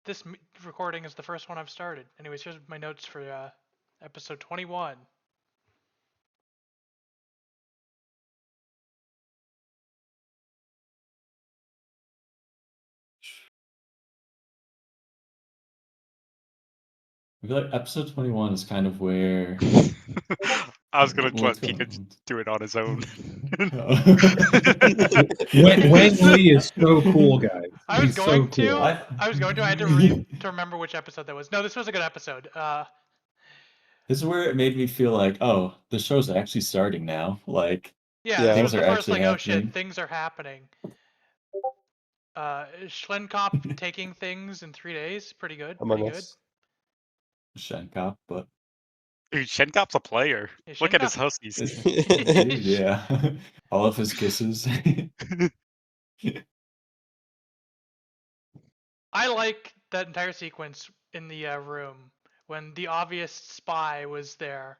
this recording is the first one I've started. Anyways, here's my notes for episode 21. I feel like episode 21 is kind of where I was gonna let what's going Pika on. do it on his own. Wang Lee is so cool, guys. I was He's so going cool. to. I was going to. I had to read to remember which episode that was. No, this was a good episode. This is where it made me feel like, oh, the show's actually starting now. Like, Yeah, Yeah. this things was the are first actually like, oh shit, happening. things are happening. Schlenkop taking things in 3 days, pretty good. Among Pretty good. Us. Shenkop, but Dude, Shenkop's a player. Yeah, Look at his Shenkop- huskies. dude, yeah, all of his kisses. I like that entire sequence in the room when the obvious spy was there,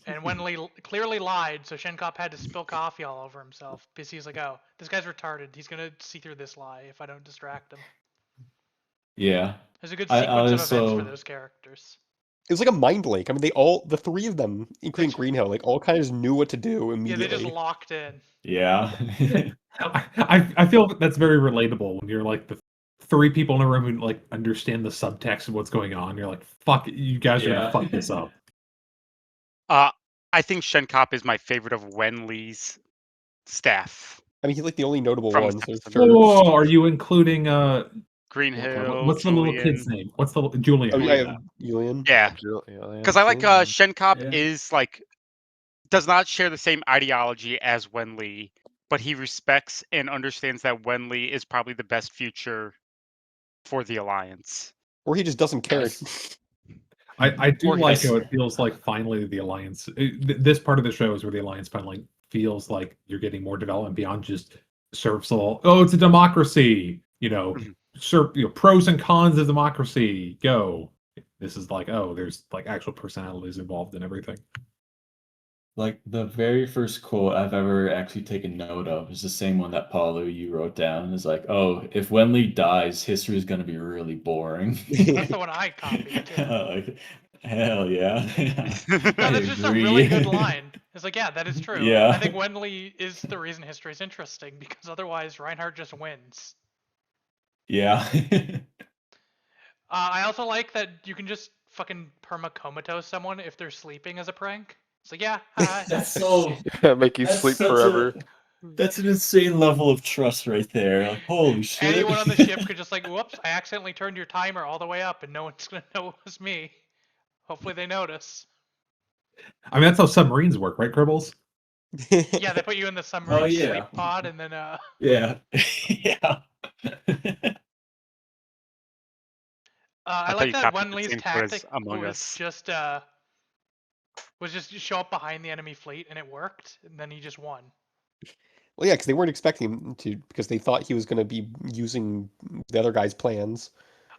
and Wenli clearly lied, so Shenkop had to spill coffee all over himself because he's like, "Oh, this guy's retarded. He's gonna see through this lie if I don't distract him." Yeah, There's a good I sequence of events also- for those characters. It was like a mind lake. I mean, the three of them, including Greenhill, like all kind of just knew what to do Yeah, immediately. they just locked in. yeah. I feel that's very relatable when you're like the three people in a room who like understand the subtext of what's going on. You're like, fuck, you guys are Yeah. gonna fuck this up. I think Shenkop is my favorite of Wenli's staff. I mean, he's like the only notable From one. So Simpsons. sure. Oh, are you including Greenhill. what's the little kid's name? What's the Julian? Oh Julian. yeah, Julian. Yeah, because I like Shenkop Yeah. is like does not share the same ideology as Wenli, but he respects and understands that Wenli is probably the best future for the Alliance. Or he just doesn't care. Nice. I do Or like yes. how it feels like finally the Alliance. This part of the show is where the Alliance finally feels like you're getting more development beyond just Serfsol. Oh, it's a democracy. Pros and cons of democracy. Go. This is like, oh, there's like actual personalities involved in everything. Like the very first quote I've ever actually taken note of is the same one that Paulo you wrote down. Is like, oh, if Wenli dies, history is going to be really boring. That's the one I copied too. Like, hell yeah. No, that's just a really good line. It's like, yeah, that is true. Yeah. I think Wenli is the reason history is interesting because otherwise Reinhardt just wins. Yeah. I also like that you can just fucking perma-comatose someone if they're sleeping as a prank. It's like, yeah, That's so. Make you That's sleep such forever. That's an insane level of trust right there. Like, holy shit. anyone on the ship could just like, whoops, I accidentally turned your timer all the way up and no one's gonna know it was me. Hopefully they notice. I mean, that's how submarines work, right, Cribbles? Yeah, they put you in the submarine yeah. sleep pod and then Yeah. Yeah. I thought like you that copied the Wenli's same quote as tactic Among was Us. just show up behind the enemy fleet and it worked and then he just won. Well, yeah, because they weren't expecting him to, because they thought he was going to be using the other guy's plans.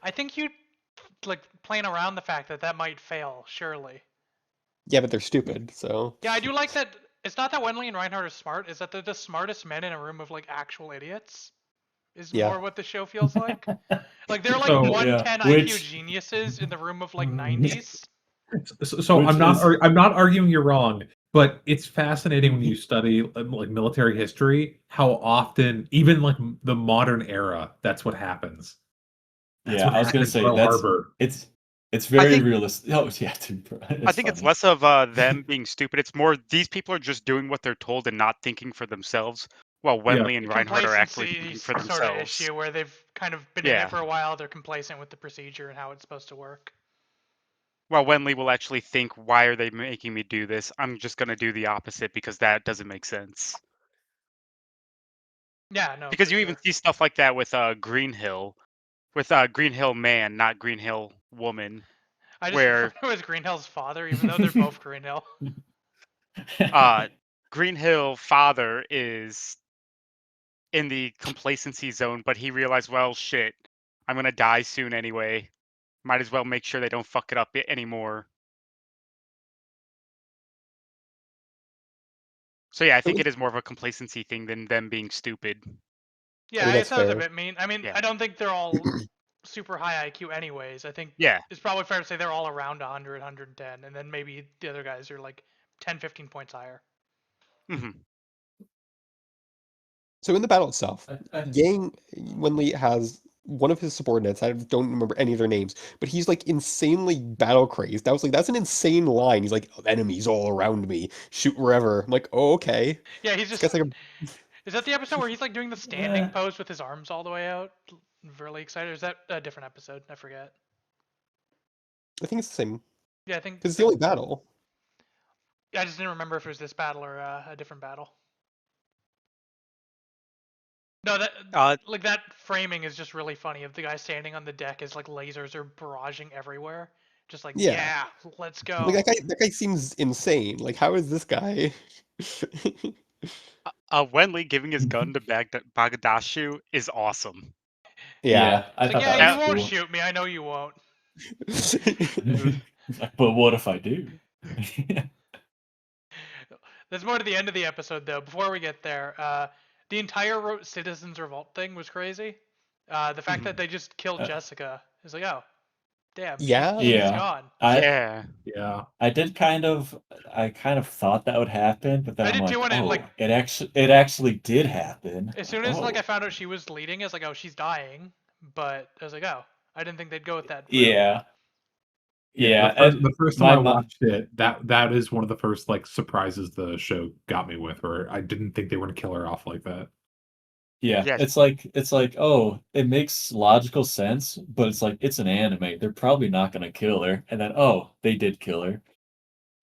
I think you like playing around the fact that might fail, surely. Yeah, but they're stupid, so. Yeah, I do like that. It's not that Wenli and Reinhardt are smart, it's that they're the smartest men in a room of like actual idiots. Is Yeah. more what the show feels like. Like they're like So, 110 yeah, IQ geniuses in the room of like 90s. So Which I'm not is- I'm not arguing you're wrong, but it's fascinating when you study like military history how often, even like the modern era, that's what happens. That's Yeah, what I was gonna happened say at Pearl that's Harbor. it's very think- realistic. Oh yeah, dude, I think it's less of them being stupid. It's more these people are just doing what they're told and not thinking for themselves, while Wenli and Reinhardt are actually Complacency thinking for sort of themselves. issue where they've kind of been in Yeah. it for a while, they're complacent with the procedure and how it's supposed to work. While Wenli will actually think, why are they making me do this? I'm just going to do the opposite because that doesn't make sense. Yeah, no. Because for you even sure. see stuff like that with Greenhill, with Greenhill man, not Greenhill woman. I just where- refer to him as Greenhill's father, even though they're both Greenhill. Greenhill father is in the complacency zone, but he realized, well, shit, I'm going to die soon anyway. Might as well make sure they don't fuck it up anymore. So yeah, I think it is more of a complacency thing than them being stupid. Yeah, I mean, I that's guess that was a fair. bit mean. I mean, Yeah. I don't think they're all super high IQ anyways. I think Yeah. it's probably fair to say they're all around 100, 110, and then maybe the other guys are like 10, 15 points higher. hmm So in the battle itself, I- Yang Wenli has one of his subordinates. I don't remember any of their names, but he's like insanely battle crazed. I was like, that's an insane line. He's like, enemies all around me, shoot wherever. I'm like, oh, okay. Yeah, he's This just. guy's like Is that the episode where he's like doing the standing Yeah. pose with his arms all the way out? Really excited. Or is that a different episode? I forget. I think it's the same Yeah, I think. because it's the only battle. I just didn't remember if it was this battle or a different battle. No, that like that framing is just really funny. Of the guy standing on the deck as like lasers are barraging everywhere, just like Yeah. let's go. Like that guy seems insane. Like, how is this guy? Wenli giving his gun to Bagadashu is awesome. Yeah. I It's thought like, yeah, that you was won't cool. shoot me. I know you won't. But what if I do? There's more to the end of the episode though. Before we get there, the entire citizens revolt thing was crazy. The fact that they just killed Jessica is like, oh, damn. Yeah. She's Yeah. gone. Yeah. Yeah. I kind of thought that would happen, but then I I'm did like, too when it, oh, like- it actually did happen. As soon as like Oh. I found out she was leading, I was like, oh, she's dying. But I was like, oh, I didn't think they'd go with that. route. Yeah. Yeah. The first time I my mo- watched it, that is one of the first like surprises the show got me with, where I didn't think they were gonna kill her off like that. Yeah, Yes. it's like, oh, it makes logical sense, but it's like it's an anime. They're probably not gonna kill her. And then oh, they did kill her.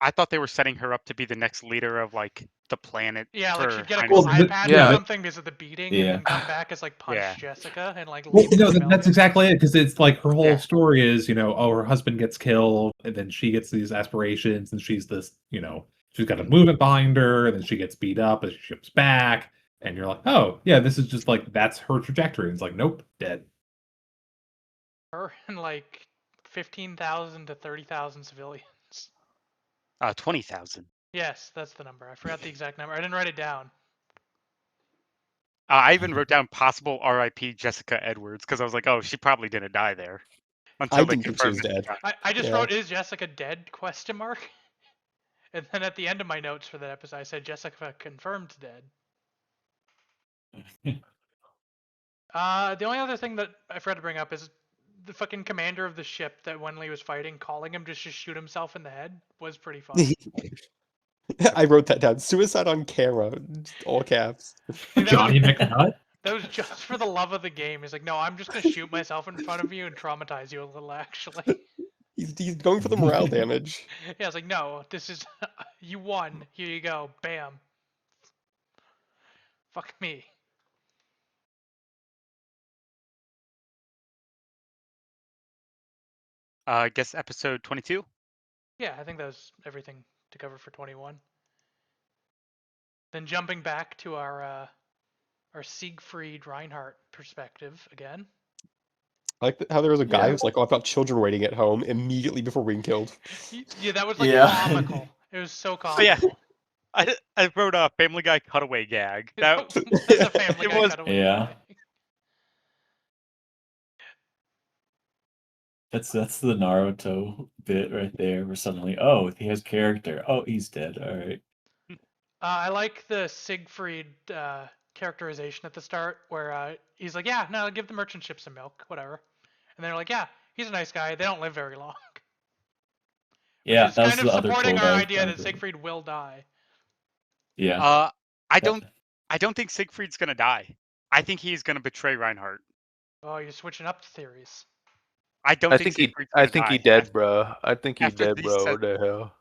I thought they were setting her up to be the next leader of like the planet. Yeah, like for she'd get a Highness cool Well, Island. iPad yeah. or something because of the beating, and Yeah. then come back as like punch Yeah. Jessica and like Well, leave no, the that's exactly it, because it's like her whole Yeah. story is, oh, her husband gets killed, and then she gets these aspirations, and she's this, she's got a movement behind her, and then she gets beat up, and she ships back, and you're like, oh, yeah, this is just like, that's her trajectory. And it's like, nope, dead. her and like 15,000 to 30,000 civilians. 20,000. Yes, that's the number. I forgot the exact number. I didn't write it down. I even wrote down possible RIP Jessica Edwards because I was like, oh, she probably didn't die there. Until I they didn't think she was confirmed dead. that I just Yeah. wrote, "Is Jessica dead?" ? And then at the end of my notes for that episode, I said Jessica confirmed dead. The only other thing that I forgot to bring up is the fucking commander of the ship that Wenli was fighting, calling him just to shoot himself in the head was pretty funny. I wrote that down. Suicide on camera, all caps. Like, Johnny McNutt? That was just for the love of the game. He's like, no, I'm just gonna shoot myself in front of you and traumatize you a little, actually. He's going for the morale damage. Yeah, I was like, no, this is you won. Here you go. Bam. Fuck me. I guess episode 22. Yeah, I think that was everything to cover for 21. Then jumping back to our Siegfried Reinhardt perspective again. I like how there was a guy Yeah. who's like, "Oh, I've got children waiting at home," immediately before being killed. Yeah, that was like Yeah. comical. It was so Oh, yeah. comical. I wrote a Family Guy cutaway gag. That That's a Family It Guy was- cutaway Yeah. gag. That's the Naruto bit right there, where suddenly, oh, he has character. Oh, he's dead. All right. I like the Siegfried characterization at the start, where he's like, "Yeah, no, give the merchant ship some milk, whatever," and they're like, "Yeah, he's a nice guy. They don't live very long." Yeah, It's that was kind of the other supporting quote our I idea that remember. Siegfried will die. Yeah. I don't think Siegfried's gonna die. I think he's gonna betray Reinhardt. Oh, you're switching up the theories. I don't I think think Siegfried's I gonna think he die. dead, bro. I think he after dead, these bro. set- What the hell?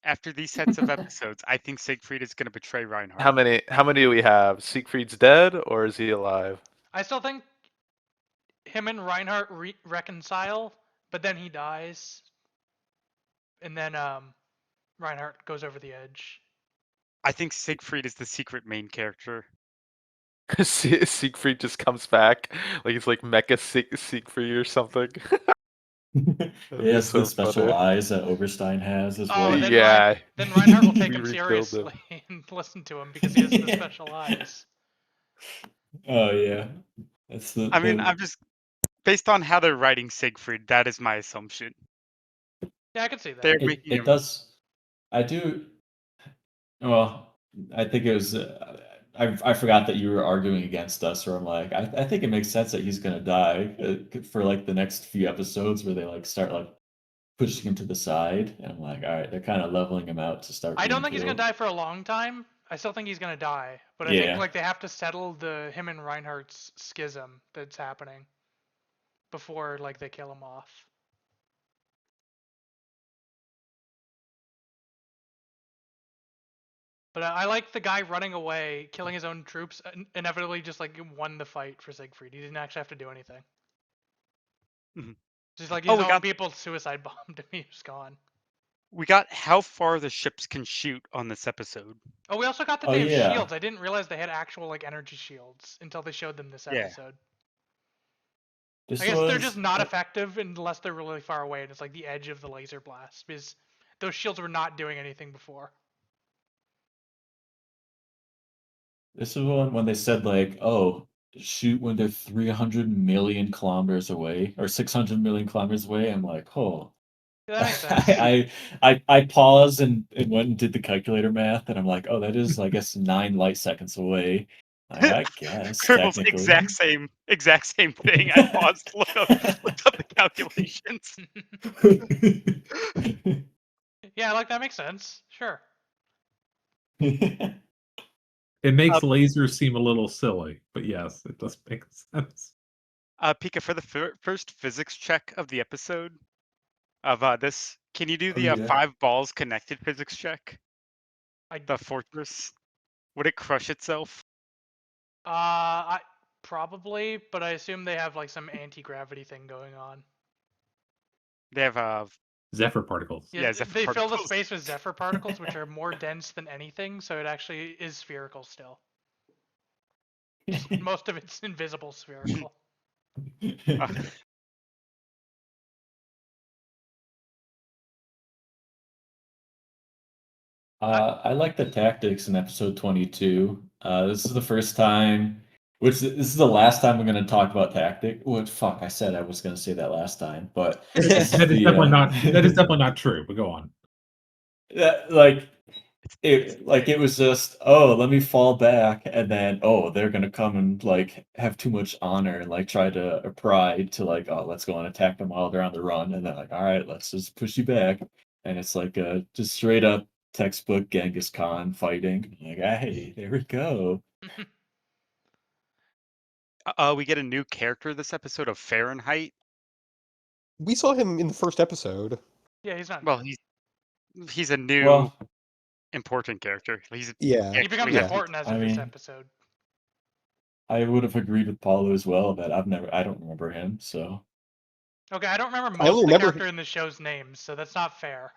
After these sets of episodes, I think Siegfried is gonna betray Reinhardt. How many do we have? Siegfried's dead or is he alive? I still think him and Reinhardt reconcile, but then he dies, and then Reinhardt goes over the edge. I think Siegfried is the secret main character. Siegfried just comes back like he's like Mecha Siegfried or something. He has so the special funny. eyes that Oberstein has as Oh, well. then Yeah. Then Reinhardt will take We him rekilled him. seriously and listen to him because he has the special eyes. Oh yeah, that's the. I mean, the- I'm just based on how they're writing Siegfried, that is my assumption. Yeah, I can see that. They're It, making it him. does. I do. Well, I think it was. I forgot that you were arguing against us, or I'm like, I think it makes sense that he's gonna die for like the next few episodes where they like start like pushing him to the side, and I'm like, all right, they're kind of leveling him out to start. I don't being think he's gonna killed. die for a long time. I still think he's gonna die, but I think Yeah. like they have to settle him and Reinhardt's schism that's happening before like they kill him off. But I like the guy running away, killing his own troops, and inevitably just like won the fight for Siegfried. He didn't actually have to do anything. Mhm. Just like Oh, his we own got- people suicide bombed him. He was gone. We got how far the ships can shoot on this episode. Oh, we also got that Oh, they have yeah. shields. I didn't realize they had actual like energy shields until they showed them this Yeah. episode. This I guess they're was just not effective unless they're really far away and it's like the edge of the laser blast, because those shields were not doing anything before. This is when they said like, oh, shoot when they're 300 million kilometers away or 600 million kilometers away. I'm like, oh. Yeah, that makes sense. I paused and went and did the calculator math, and I'm like, oh, that is, I guess, 9 light seconds away. I guess Criminal's technically. exact same thing. I paused, looked up the calculations. Yeah, like that makes sense. Sure. It makes lasers seem a little silly, but yes, it does make sense. Pika, for the first physics check of the episode of this, can you do the yeah. 5 balls connected physics check? I The fortress, would it crush itself? I probably, but I assume they have like some anti-gravity thing going on. They have Zephyr particles. Yeah, Zephyr they fill the particles. space with Zephyr particles, which are more dense than anything, so it actually is spherical still. Most of it's invisible spherical. I like the tactics in episode 22. This is the first time, this is the last time I'm going to talk about tactic. What fuck? I said I was going to say that last time, but That is definitely not. That is definitely not true. But go on. It was just, oh, let me fall back, and then oh, they're gonna come and like have too much honor and like try to pride to like, oh, let's go and attack them while they're on the run, and they're like, all right, let's just push you back, and it's like just straight up textbook Genghis Khan fighting. Like, hey, there we go. we get a new character this episode of Fahrenheit. We saw him in the first episode. Yeah, he's not. Well, he's a new Well, important character. He's Yeah. He becomes Yeah. important as I of this mean, episode. I would have agreed with Paulo as well that I don't remember him, so. Okay, I don't remember I most only of the remember character in the show's names, so that's not fair.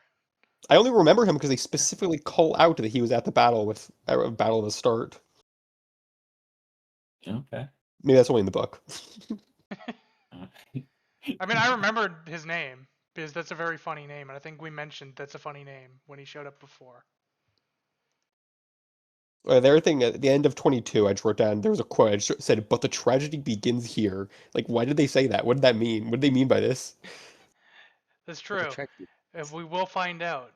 I only remember him because they specifically call out that he was at the battle of the start. Okay. Maybe that's only in the book. I mean, I remembered his name because that's a very funny name, and I think we mentioned that's a funny name when he showed up before. The other thing at the end of 22, I just wrote down there was a quote. I just said, "But the tragedy begins here." Like, why did they say that? What did that mean? What did they mean by this? That's true. If we will find out.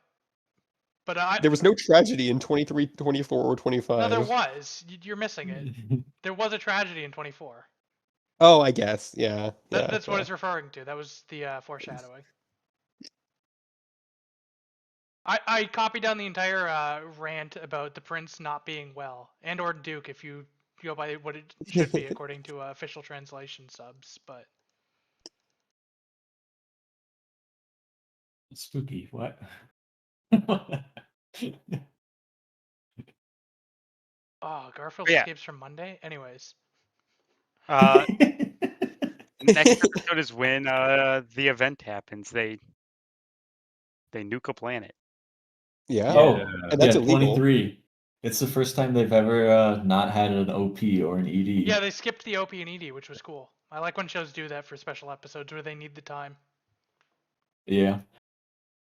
But There was no tragedy in 23, 24, or 25. No, there was. You're missing it. There was a tragedy in 24. Oh, I guess. Yeah. That's what it's referring to. That was the foreshadowing. I copied down the entire rant about the prince not being well, and or Duke if you go by what it should be according to official translation subs. But Spooky. What? oh, Garfield Yeah. escapes from Monday. Anyways, Next episode is when the event happens. They nuke a planet. Yeah. Oh, And that's yeah, illegal. 23. It's the first time they've ever not had an OP or an ED. yeah, they skipped the OP and ED, which was cool. I like when shows do that for special episodes where they need the time. Yeah.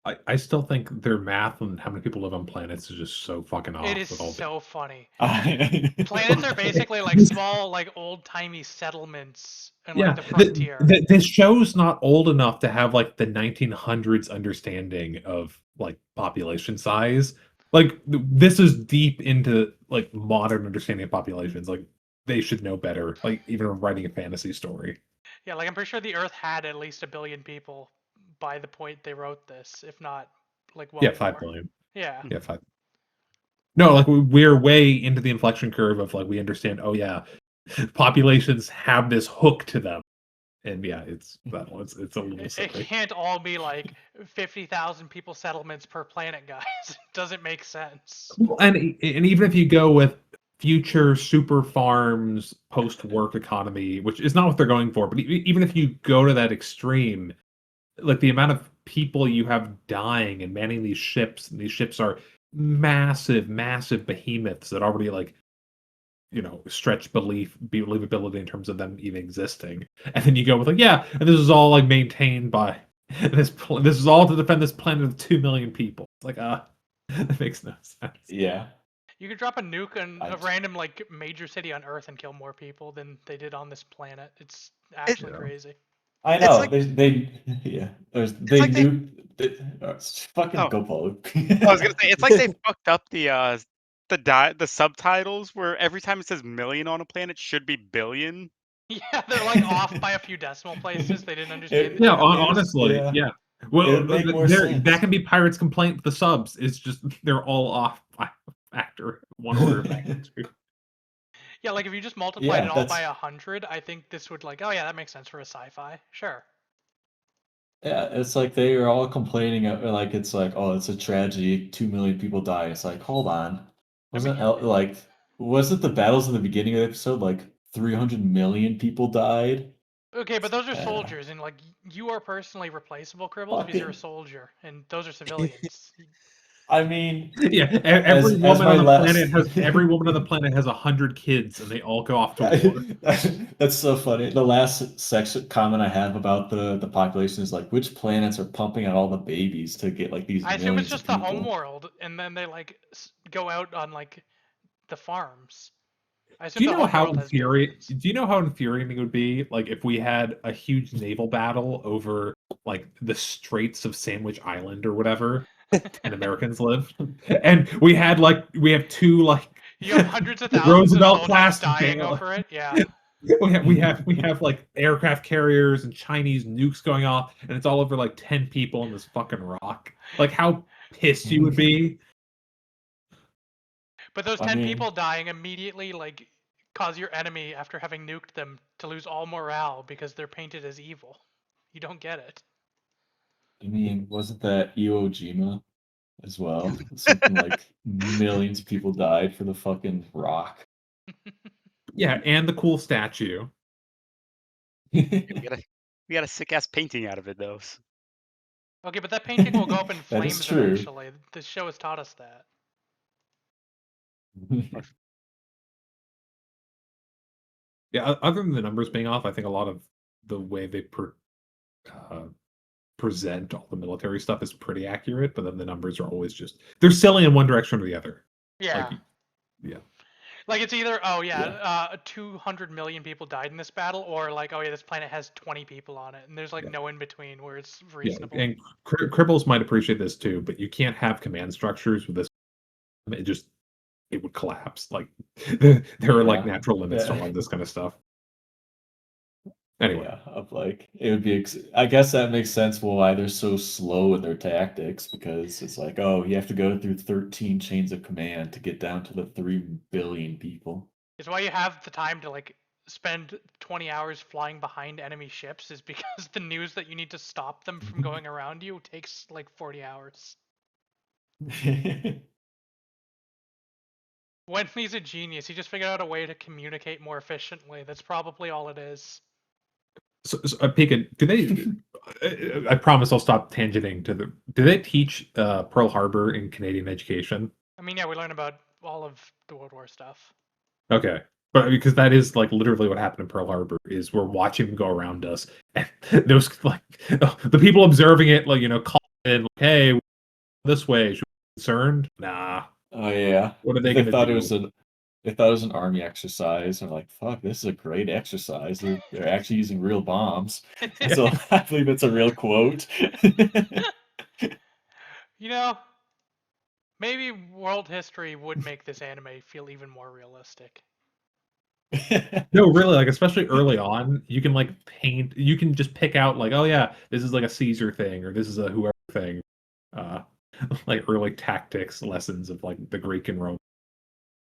I still think their math and how many people live on planets is just so fucking off. It is with all the... so funny. I- Planets are basically like small, like old-timey settlements in like the frontier. This show's not old enough to have like the 1900s understanding of like population size. Like this is deep into like modern understanding of populations. Like they should know better. Like even writing a fantasy story. Yeah, like I'm pretty sure the Earth had at least 1 billion people by the point they wrote this, if not like well Yeah, more. 5 billion. Yeah. Yeah, 5. No, like we're way into the inflection curve of like we understand. Oh yeah, populations have this hook to them, and yeah, it's it's a little It silly. can't all be like 50,000 people settlements per planet, guys. It doesn't make sense. And even if you go with future super farms post work economy, which is not what they're going for, but even if you go to that extreme, like the amount of people you have dying and manning these ships, and these ships are massive behemoths that already like stretch believability in terms of them even existing, and then you go with like, yeah, and this is all like maintained by this is all to defend this planet of 2 million people. It's like that makes no sense. yeah. You could drop a nuke on a I- random like major city on Earth and kill more people than they did on this planet. It's actually crazy. I It's know like- they yeah. They like they- knew fucking Oh. go Polo. I was gonna say it's like they fucked up the subtitles where every time it says million on a planet should be billion. Yeah, they're like off by a few decimal places. They didn't understand. It- the Yeah, joke. honestly, yeah. yeah. It Well, would make more sense. that can be Pirates' complaint with the subs. It's just they're all off by a factor, one order of magnitude. Yeah, like if you just multiplied Yeah, it all by that's- 100, I think this would like, oh yeah, that makes sense for a sci-fi. Sure. Yeah, it's like they are all complaining like it's like, oh, it's a tragedy, 2 million people die. It's like, hold on. Was it the battles in the beginning of the episode like 300 million people died? Okay, but those are Yeah. soldiers, and like you are personally replaceable, Cribbles, because you're a Fucking- soldier, and those are civilians. I mean, Yeah, every as woman my on the last- planet has 100 kids, and they all go off to war. that's so funny. The last section comment I have about the population is like, which planets are pumping out all the babies to get like these I assume millions it's just of the people? home world, and then they like go out on like the farms. I assume Do you the know home how world has infuriating? billions. Do you know how infuriating it would be, like if we had a huge naval battle over like the Straits of Sandwich Island or whatever, and Americans live, and we have two like You have hundreds of thousands Roosevelt of class soldiers dying bail- over it. Yeah. we have like aircraft carriers and Chinese nukes going off, and it's all over like 10 people in this fucking rock. Like how pissed you would be. But those I 10 mean- people dying immediately like cause your enemy, after having nuked them, to lose all morale because they're painted as evil. You don't get it. I mean, wasn't that Iwo Jima as well? Something like millions of people died for the fucking rock. Yeah, and the cool statue. We got a sick ass painting out of it though. Okay, but that painting will go up in That is flames true. eventually. The show has taught us that. Yeah, other than the numbers being off, I think a lot of the way they present all the military stuff is pretty accurate, but then the numbers are always just they're silly in one direction or the other. Yeah. Yeah. Like it's either 200 million people died in this battle, or like, oh yeah, this planet has 20 people on it, and there's like Yeah. no in between where it's Yeah, reasonable. and Cribbles might appreciate this too, but you can't have command structures with this. It would collapse. Like there are like Yeah. natural limits to a Yeah. lot of this kind of stuff. Anyway, Yeah, of like it would be. I guess that makes sense why they're so slow in their tactics, because it's like, oh, you have to go through 13 chains of command to get down to the 3 billion people. It's why you have the time to like spend 20 hours flying behind enemy ships, is because the news that you need to stop them from going around you takes like 40 hours. Wentley's a genius. He just figured out a way to communicate more efficiently. That's probably all it is. so Pika, do they? I promise I'll stop tangenting to the. Do they teach Pearl Harbor in Canadian education? I mean, yeah, we learn about all of the World War stuff. Okay, but because that is like literally what happened in Pearl Harbor is we're watching them go around us, and those like the people observing it, like call And like, hey, this way. Should we be concerned? Nah. Oh yeah. What are they going to thought do? it was they thought it was an army exercise. They're like, fuck, this is a great exercise. They're actually using real bombs. So I believe it's a real quote. You know, maybe world history would make this anime feel even more realistic. No, really, like especially early on, you can like paint. You can just pick out like, oh yeah, this is like a Caesar thing, or this is a whoever thing. Like early tactics lessons of like the Greek and Rome,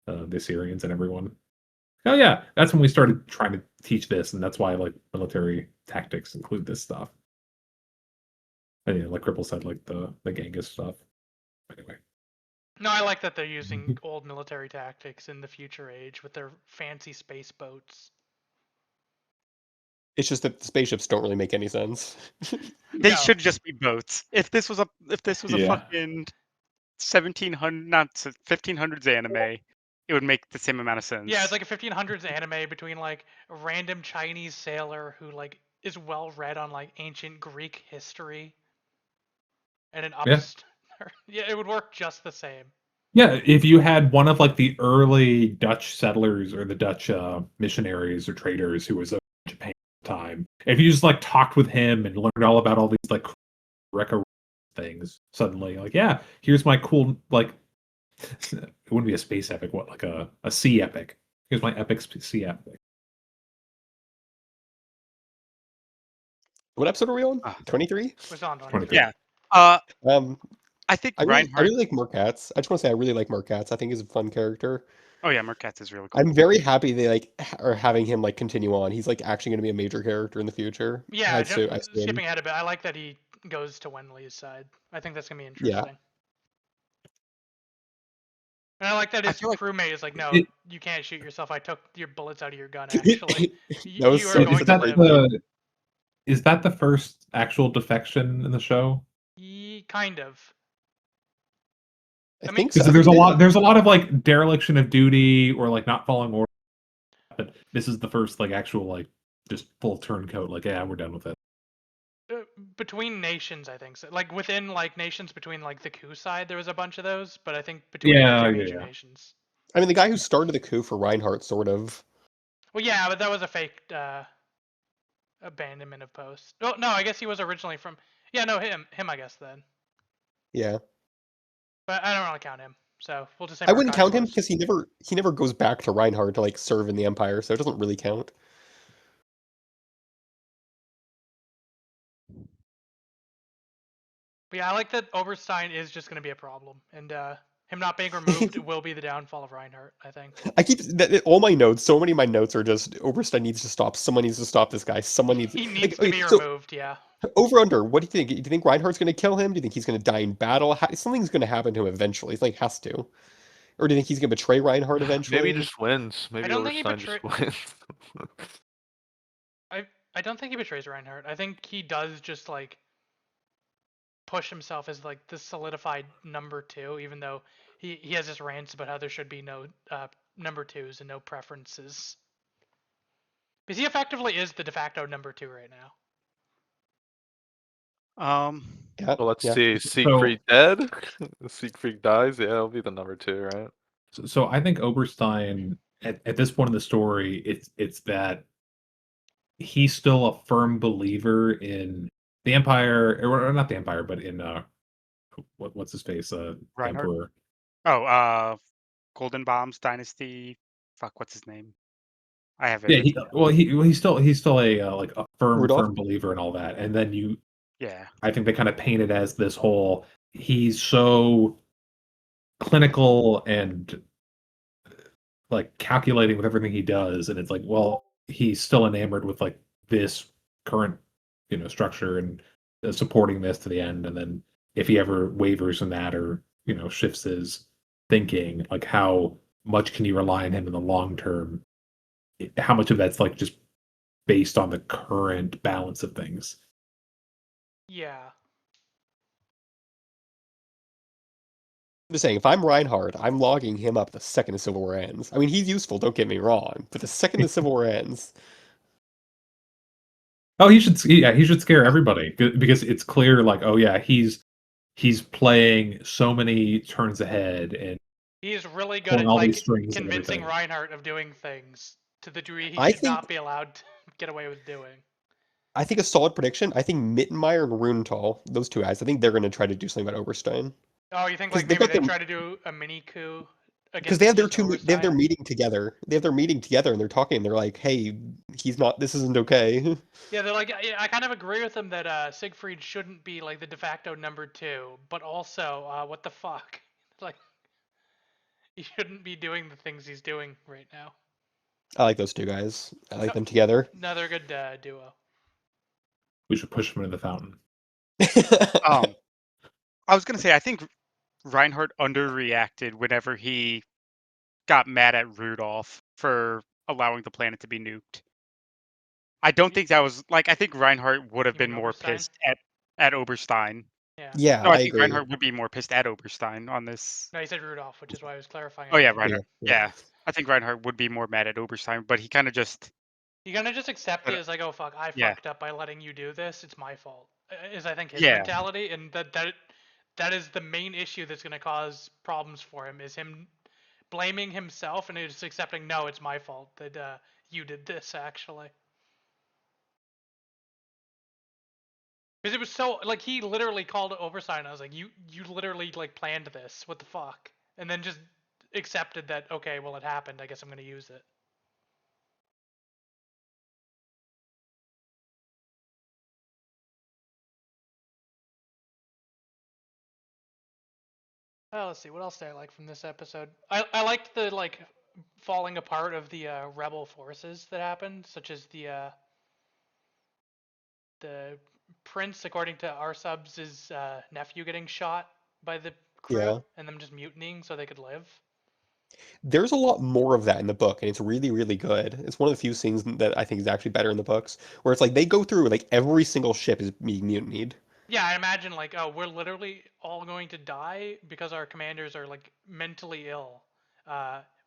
the Assyrians and everyone. Oh yeah, that's when we started trying to teach this, and that's why like military tactics include this stuff. And yeah, like Cripple said, like the Genghis stuff. Anyway, No, I like that they're using old military tactics in the future age with their fancy space boats. It's just that the spaceships don't really make any sense. They No. should just be boats. If this was a Yeah. fucking 1700 not 1500s anime, it would make the same amount of sense. Yeah, it's like a 1500s anime between like a random Chinese sailor who like is well read on like ancient Greek history and an Yeah. upstart. Yeah, it would work just the same. yeah, if you had one of like the early Dutch settlers or the Dutch missionaries or traders who was over in Japan at the time, if you just like talked with him and learned all about all these like Greco things, suddenly like, yeah, here's my cool like it wouldn't be a space epic, what like a sea epic. Here's my epic sea epic. What episode are we on? Ah. 23? Was on 23. Yeah. I think I Reinhardt. really like Murkatz. I just want to say I really like Murkatz. I think he's a fun character. Oh yeah, Murkatz is really cool. I'm very happy they like are having him like continue on. He's like actually going to be a major character in the future. Yeah, I see him. skipping ahead a bit, I like that he goes to Wenley's side. I think that's gonna be interesting. And I like that I his feel like- crewmate is like, no, It- you can't shoot yourself. I took your bullets out of your gun. Actually, That was you so are going Is to that live. is that the first actual defection in the show? Kind of. I I mean- think so. Because there's a lot of like dereliction of duty or like not following orders, but this is the first like actual like just full turncoat. Like, yeah, we're done with it. Between nations, I think so. Like within like nations between like the coup side, there was a bunch of those, but I think between Yeah, the two yeah, major yeah. nations. I mean, the guy who started the coup for Reinhardt, sort of. Well, yeah, but that was a fake abandonment of post. Oh no, I guess he was originally from. Yeah, no, him, I guess then. Yeah, But I don't really count him, so we'll just say. I wouldn't Murkatz count him was. because he never goes back to Reinhardt to like serve in the Empire, so it doesn't really count. But yeah, I like that Oberstein is just going to be a problem, and him not being removed will be the downfall of Reinhardt, I think. I keep all my notes. So many of my notes are just Oberstein needs to stop. Someone needs to stop this guy. Someone needs. He like, needs to okay, be so removed, yeah. over under. What do you think? Do you think Reinhardt's going to kill him? Do you think he's going to die in battle? Something's going to happen to him eventually. He like has to. Or do you think he's going to betray Reinhardt eventually? Maybe he just wins. Maybe don't think he Oberstein just wins. I don't think he betrays Reinhardt. I think he does just like push himself as like the solidified number 2, even though he has his rants about how there should be no number 2s and no preferences. Because he effectively is the de facto number 2 right now. Yeah, Well, let's yeah. see. Siegfried dead? Siegfried dies? Yeah, it'll be the number 2, right? So I think Oberstein at this point in the story, it's that he's still a firm believer in the Empire, or not the Empire, but in what's his face, Reinhardt? Emperor. Oh, Golden Bombs Dynasty. Fuck, what's his name? I have it. Yeah, he's still a like a Rudolph? firm believer in all that, and then Yeah. I think they kind of paint it as this whole he's so clinical and like calculating with everything he does, and it's like, well, he's still enamored with like this current structure and supporting this to the end, and then if he ever wavers in that or shifts his thinking, like how much can you rely on him in the long term? How much of that's like just based on the current balance of things? Yeah. I'm just saying, if I'm Reinhardt, I'm logging him up the second the Civil War ends. I mean, he's useful, don't get me wrong, but the second the Civil War ends, Oh, he should scare everybody because it's clear, like, oh yeah, he's he's playing so many turns ahead and He's really good pulling at all like these strings and convincing everything. Reinhardt of doing things to the degree he I should think not be allowed to get away with doing. I think a solid prediction. I think Mittenmeyer and Runenthal, those two guys, I think they're going to try to do something about Oberstein. Oh, you think 'Cause like they've maybe got they their- try to do a mini coup Because they have against their they have their Oberstein? meeting together. They have their meeting together, and they're talking. And they're like, "Hey, he's not. This isn't okay." Yeah, they're like, I kind of agree with them that Siegfried shouldn't be like the de facto number 2, but also, what the fuck? Like, he shouldn't be doing the things he's doing right now. I like those two guys. I like them together. No, they're a good duo. We should push him into the fountain. I was gonna say, I think Reinhardt underreacted whenever he got mad at Rudolph for allowing the planet to be nuked. I don't think that was like. I think Reinhardt would have You been mean more Oberstein? pissed at Oberstein. Yeah. Yeah, No, I I think agree. Reinhardt would be more pissed at Oberstein on this. No, he said Rudolph, which is why I was clarifying. Oh yeah, again. Reinhardt. Yeah, I think Reinhardt would be more mad at Oberstein, but he kind of just. You gonna just accept it as like, oh fuck, I Yeah. fucked up by letting you do this. It's my fault. Is I think his Yeah. mentality, and that is the main issue that's gonna cause problems for him. Is him blaming himself and just accepting, no, it's my fault that you did this actually. Because it was so like he literally called it Oberstein. I was like, you literally like planned this. What the fuck? And then just accepted that. Okay, well it happened. I guess I'm gonna use it. Oh, let's see. What else did I like from this episode? I liked the like falling apart of the rebel forces that happened, such as the prince, according to our subs' nephew getting shot by the crew, Yeah. and them just mutinying so they could live. There's a lot more of that in the book, and it's really, really good. It's one of the few scenes that I think is actually better in the books, where it's like they go through like every single ship is being mutinied. Yeah, I imagine like, oh, we're literally all going to die because our commanders are like mentally ill.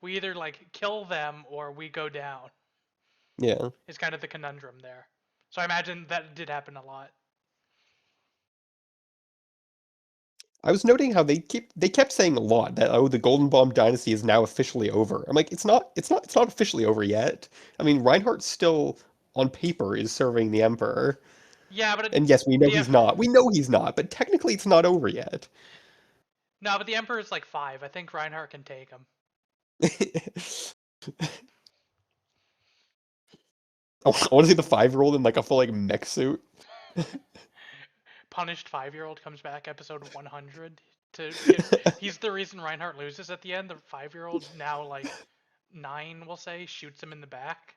We either like kill them or we go down. Yeah. Is kind of the conundrum there. So I imagine that did happen a lot. I was noting how they kept saying a lot that the Golden Bomb dynasty is now officially over. I'm like, it's not officially over yet. I mean, Reinhardt still on paper is serving the Emperor. Yeah, but And yes, we know the- he's not. We know he's not, but technically it's not over yet. No, but the Emperor's like 5. I think Reinhardt can take him. I want to see the 5-year-old in like a full like mech suit. Punished 5-year-old comes back episode 100 he's the reason Reinhardt loses at the end. The 5-year-old, now like 9, we'll say, shoots him in the back.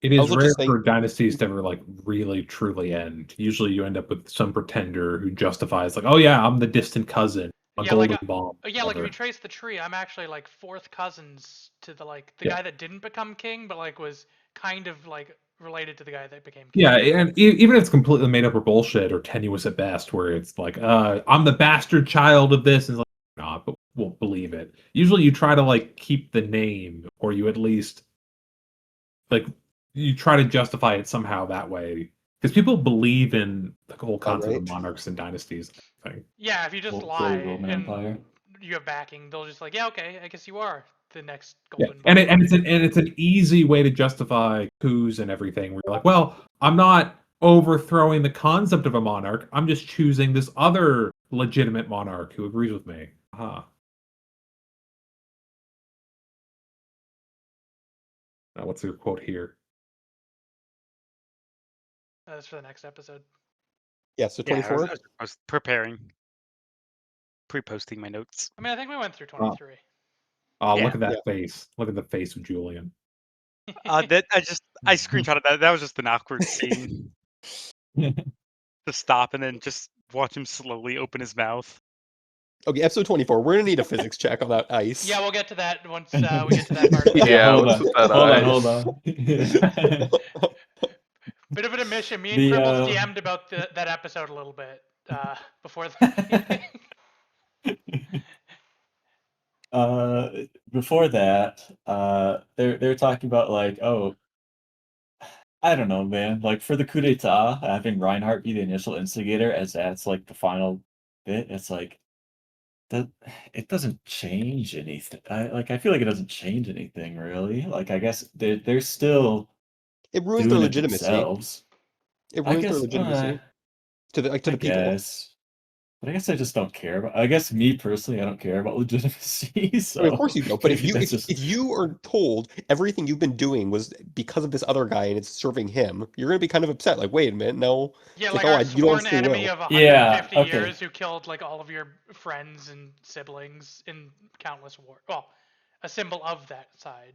It is also rare just saying- for dynasties to ever like really truly end. Usually, you end up with some pretender who justifies like, "Oh yeah, I'm the distant cousin, a Yeah, golden like, bomb." Yeah, like if whatever. you trace the tree, I'm actually like 4th cousins to the Yeah. guy that didn't become king, but like was kind of like related to the guy that became king. Yeah, and even if it's completely made up or bullshit or tenuous at best, where it's like, I'm the bastard child of this, and it's like, not, but we'll believe it. Usually, you try to like keep the name, or you at least like you try to justify it somehow that way, because people believe in the whole concept of right. monarchs and dynasties. I think. Yeah, if you just Fully lie Roman and Empire. you have backing, they'll just like, yeah, okay, I guess you are the next Yeah. golden. And Bomb. it's an easy way to justify coups and everything. Where you're like, well, I'm not overthrowing the concept of a monarch. I'm just choosing this other legitimate monarch who agrees with me. Now, what's your quote here? That's for the next episode. Yeah, so Yeah, 24. I was preparing, pre-posting my notes. I mean, I think we went through 23. Oh, Yeah. look at that face! Look at the face of Julian. That I screenshotted that. That was just an awkward scene. To stop and then just watch him slowly open his mouth. Okay, episode 24. We're gonna need a physics check on that ice. Yeah, we'll get to that once we get to that part. Yeah, hold what's on. with that Hold ice? on. Bit of an admission. Me and Cribbles DM'd about that episode a little bit before the. Before that, they're talking about like, oh, I don't know, man. Like for the coup d'état, having Reinhardt be the initial instigator, as that's like the final bit, it's like that. It doesn't change anything. I feel like it doesn't change anything really. Like I guess they're still It ruins their doing it legitimacy. themselves. It I ruins their guess. legitimacy to I the people. guess. But I guess I just don't care about. I guess me personally, I don't care about legitimacy. I mean, of So course you don't. But if maybe you that's just. if you are told everything you've been doing was because of this other guy and it's serving him, you're gonna be kind of upset. Like, wait a minute, no. Yeah, It's like like, oh, our you don't have sworn free enemy will. of Yeah. 150 Okay. years who killed like all of your friends and siblings in countless wars. Well, a symbol of that side.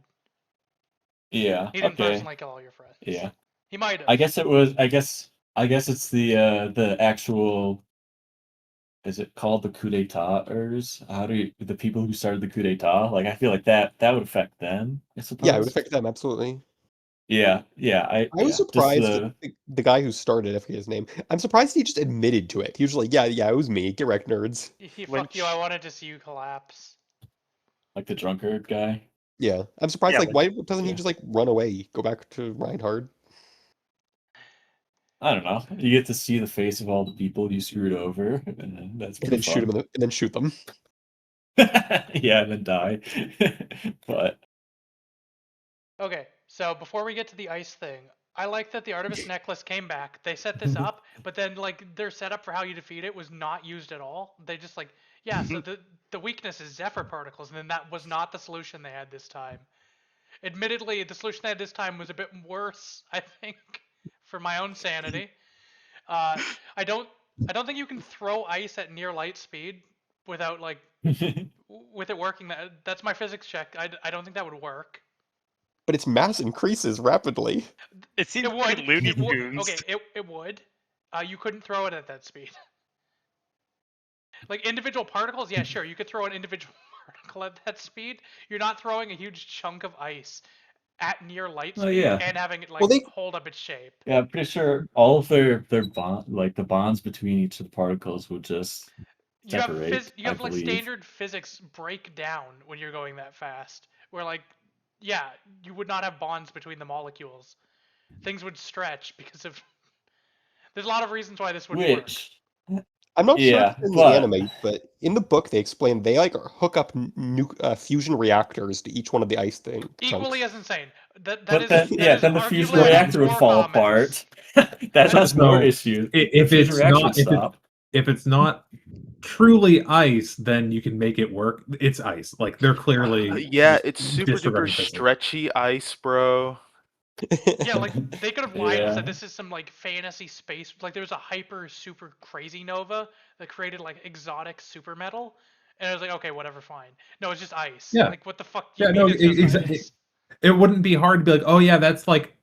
Yeah. He didn't Okay. personally kill all your friends. Yeah. He might have. I guess it was. I guess it's the actual. Is it called the coup d'étaters? How do you, the people who started the coup d'état? Like I feel like that would affect them. I Yeah, it would suppose. affect them absolutely. Yeah. Yeah. I was Just surprised that the guy who started, I forget his name. I'm surprised he just admitted to it. He was like, yeah, it was me. Get wrecked, nerds. Fuck you, I wanted to see you collapse. like the drunkard guy. Yeah, I'm surprised. Yeah, Like, why doesn't he Yeah. just like run away, go back to Reinhardt? I don't know. You get to see the face of all the people you screwed over, and that's And pretty then shoot him, fun. and then shoot them. Yeah, and then die. But Okay, so before we get to the ice thing, I like that the Artemis necklace came back. They set this up, but then like their setup for how you defeat it was not used at all. They just like, yeah, so the weakness is Zephyr particles, and then that was not the solution they had this time. Admittedly, the solution they had this time was a bit worse, I think, for my own sanity. I don't think you can throw ice at near light speed without like with it working. That's my physics check. I don't think that would work. But its mass increases rapidly. It seems It would. pretty Looney It would. Tunes. Okay, it would. You couldn't throw it at that speed. Like individual particles, yeah, sure, you could throw an individual particle at that speed. You're not throwing a huge chunk of ice at near light Oh, speed yeah. and having it like Well, they hold up its shape. Yeah, I'm pretty sure all of their bond, like the bonds between each of the particles would just You have separate. you have I like believe. standard physics break down when you're going that fast. Where like, yeah, you would not have bonds between the molecules. Things would stretch because of. There's a lot of reasons why this would work. Which, I'm not sure yeah, if it's in the but anime, but in the book they explain they like hook up fusion reactors to each one of the ice thing Equally chunks. as insane. That but is then that yeah, is then the fusion arguably reactor would more fall comments. apart. That has more So, issues. If The fusion it's reaction not would stop. if it's not truly ice, then you can make it work. It's ice. Like they're clearly Yeah, just it's super duper disregarding physics. stretchy ice, bro. Yeah, like they could have lied and Yeah. said this is some like fantasy space. Like there was a hyper super crazy nova that created like exotic super metal, and I was like, okay, whatever, fine. No, it's just ice. Yeah. Like what the fuck do you Yeah, mean no, it's just exactly. ice? It wouldn't be hard to be like, oh yeah, that's like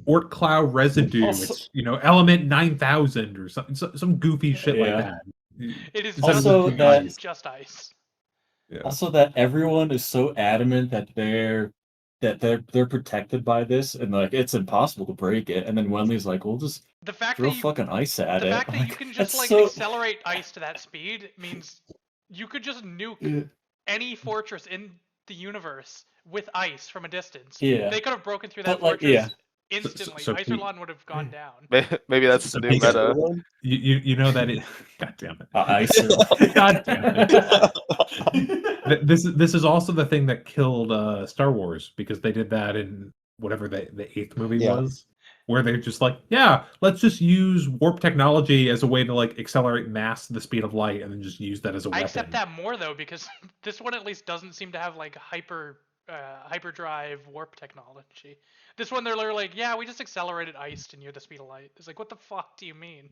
Oort cloud residue. Also- It's element 9000 or something, some goofy shit like Yeah. that. It is Instead of Also just, that- it's just ice. Yeah. Also, that everyone is so adamant that they're protected by this, and like it's impossible to break it. And then Wenley's like, "We'll just The fact throw that you fucking ice at the it." fact that you Like, can just that's like so. accelerate ice to that speed means you could just nuke any fortress in the universe with ice from a distance. Yeah. They could have broken through that But, like, fortress yeah. instantly. So Iserlon would have gone down. Maybe that's the new Pikachu. meta. You know that it. God damn it. Ice. God damn it. This is also the thing that killed Star Wars, because they did that in whatever the 8th movie Yeah. was, where they're just like, yeah, let's just use warp technology as a way to like accelerate mass to the speed of light, and then just use that as a I weapon. accept that more though because this one at least doesn't seem to have like hyperdrive warp technology. This one they're literally like, yeah, we just accelerated ice to near the speed of light. It's like, what the fuck do you mean?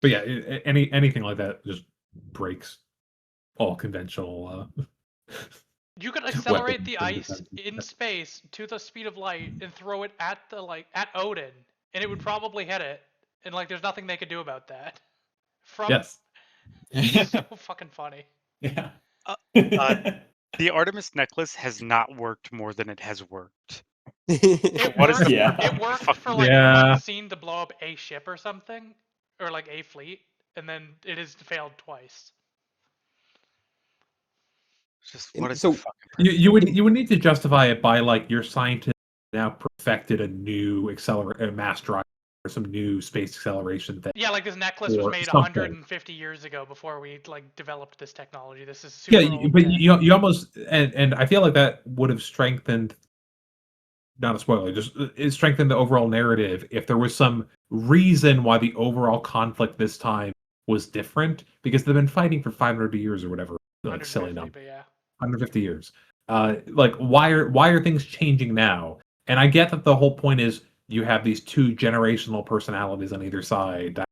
But yeah, anything like that just breaks all conventional. You could accelerate the weapons. ice in space to the speed of light and throw it at at Odin, and it would probably hit it. And like, there's nothing they could do about that. Yes. It's so fucking funny. Yeah. The Artemis necklace has not worked more than it has worked. It What is worked, the Yeah. it worked for like Yeah. one scene to blow up a ship or something, or like a fleet, and then it has failed twice. Just what is So- the fucking You would need to justify it by like your scientists now perfected a new mass drive or some new space acceleration thing. Yeah, like this necklace was Or made something. 150 years ago before we like developed this technology. This is super Yeah, old but tech. you almost and I feel like that would have strengthened. Not a spoiler, just it strengthened the overall narrative if there was some reason why the overall conflict this time was different, because they've been fighting for 500 years or whatever, like silly 150, number, but yeah. 150 years. Like why are things changing now? And I get that the whole point is you have these two generational personalities on either side that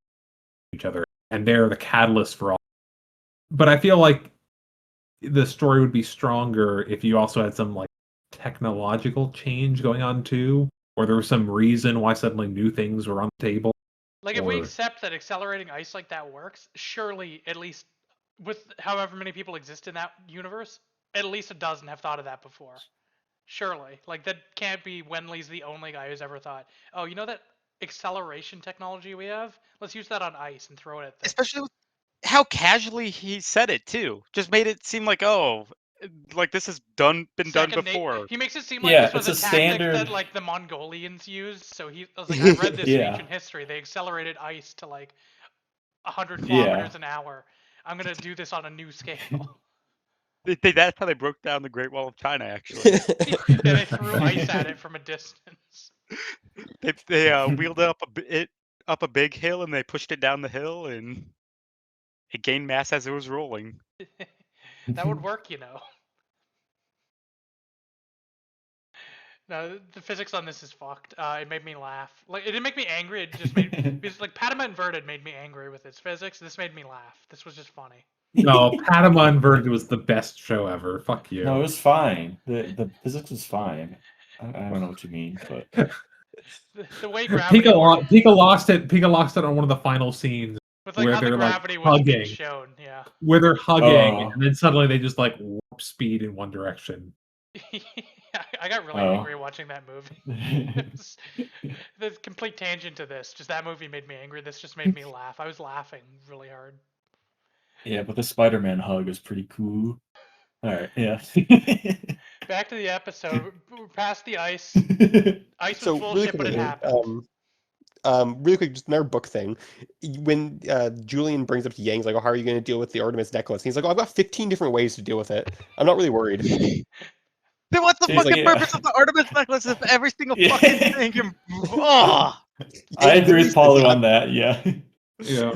each other, and they're the catalyst for all. But I feel like the story would be stronger if you also had some like technological change going on too, or there was some reason why suddenly new things were on the table. Like if we Or- accept that accelerating ice like that works, surely at least with however many people exist in that universe, at least a dozen have thought of that before. Surely. Like that can't be Wenley's the only guy who's ever thought, oh, you know that acceleration technology we have? Let's use that on ice and throw it at things. Especially with how casually he said it too. Just made it seem like, oh, like this has been done before. He makes it seem like Yeah, this was it's a a tactic standard. that like the Mongolians used. So I was like, I read this in Yeah. ancient history. They accelerated ice to like 100 Yeah. kilometers an hour. I'm gonna do this on a new scale. That's how they broke down the Great Wall of China. Actually, Yeah, they threw ice at it from a distance. they wheeled it up a big hill and they pushed it down the hill and it gained mass as it was rolling. That would work, you know. No, the physics on this is fucked. It made me laugh. Like it didn't make me angry. It just made because like Padma Inverted made me angry with its physics. This made me laugh. This was just funny. No, Padma Inverted was the best show ever. Fuck you. No, it was fine. The physics was fine. I don't know what you mean, but The way gravity worked, Pika lost it. Pika lost it on one of the final scenes with like where how the they're like gravity was being hugging, shown. Yeah. where they're hugging, Oh. and then suddenly they just like warp speed in one direction. I got really Oh. angry watching that movie. The complete tangent to this. Just that movie made me angry. This just made me laugh. I was laughing really hard. Yeah, but the Spider-Man hug is pretty cool. All right, yeah. Back to the episode. We're past the ice. Ice was So full really shit, but it quickly, happened. really quick, just another book thing. When Julian brings up to Yang, he's like, "Oh, how are you going to deal with the Artemis necklace?" And he's like, "Oh, I've got 15 different ways to deal with it. I'm not really worried." Then what's the He's like, fucking yeah. purpose of the Artemis necklace if every single Yeah. fucking thing can... Oh! I Yang agree literally with Paulo says, on that. Yeah. Yeah.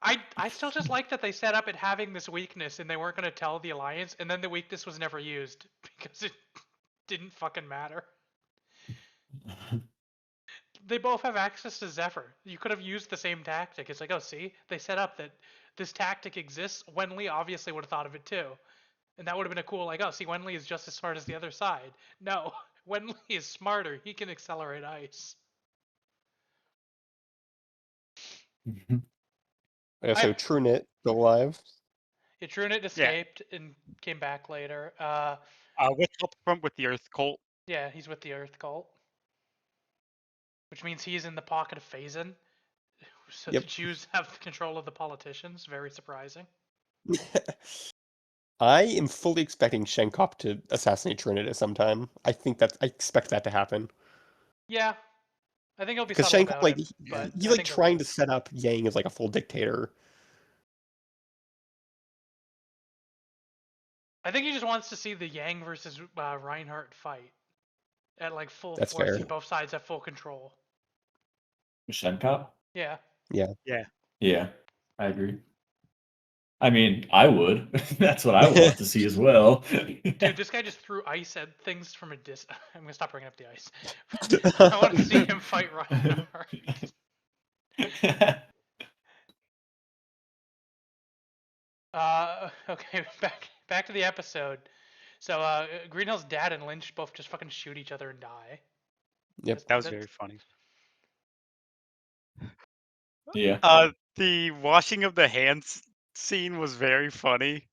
I still just like that they set up it having this weakness and they weren't going to tell the Alliance, and then the weakness was never used because it didn't fucking matter. They both have access to Zephyr. You could have used the same tactic. It's like, oh, see, they set up that this tactic exists. Wenli obviously would have thought of it too. And that would have been a cool, like, oh, see, Wenli is just as smart as the other side. No, Wenli is smarter. He can accelerate ice. So TrueKnit still alive. Yeah, TrueKnit escaped and came back later. With help from with the Earth cult. Yeah, he's with the Earth cult. Which means he's in the pocket of Phazon. So Yep. the Jews have control of the politicians. Very surprising. I am fully expecting Shenkop to assassinate TrueKnit at some time. I expect that to happen. Yeah. I think he'll be Because subtle Shenkop, about like, it. But he's I like think he'll trying do to set up Yang as like a full dictator. I think he just wants to see the Yang versus Reinhardt fight at like full That's force. fair. And both sides have full control. Shenkop? Yeah. Yeah, I agree. I mean, I would. That's what I want to see as well. Dude, this guy just threw ice at things from a distance. I'm gonna stop bringing up the ice. I want to see him fight Reinhardt. Okay, back to the episode. So, Greenhill's dad and Lynch both just fucking shoot each other and die. Yep. That was very funny. Yeah. The washing of the hands scene was very funny.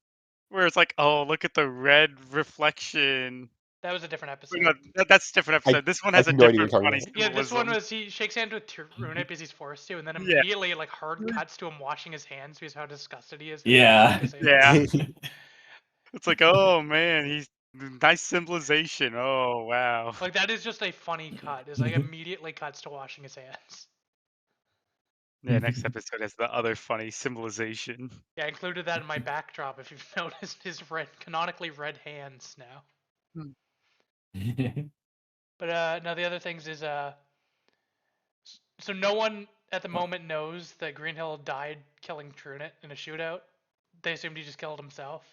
Where it's like, oh, look at the red reflection. That was a different episode. No, that's a different episode. This one I has a have no idea different what you're funny talking Yeah, this one symbolism. was he shakes hands with Rune because he's forced to, and then Yeah. immediately like hard cuts to him washing his hands because how disgusted he is. Yeah. Yeah. It's like, oh man, he's Nice symbolization. Oh wow. Like that is just a funny cut. It's like immediately cuts to washing his hands. Yeah, next episode has the other funny symbolization. Yeah, I included that in my backdrop. If you've noticed his canonically red hands now. But no, the other things is so no one at the moment knows that Greenhill died killing Trunet in a shootout. They assumed he just killed himself.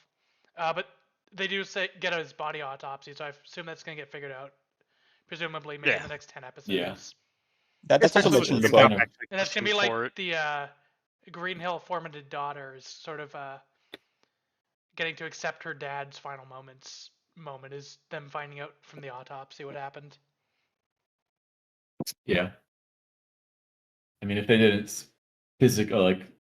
But they do get his body autopsy, so I assume that's gonna get figured out. Presumably, maybe in the next 10 episodes. Yeah. That's also Especially mentioned in the with book. kind of- actually And that's gonna pushing be for like it. the Greenhill formative daughter is sort of getting to accept her dad's final moment is them finding out from the autopsy what happened. Yeah. I mean, if they didn't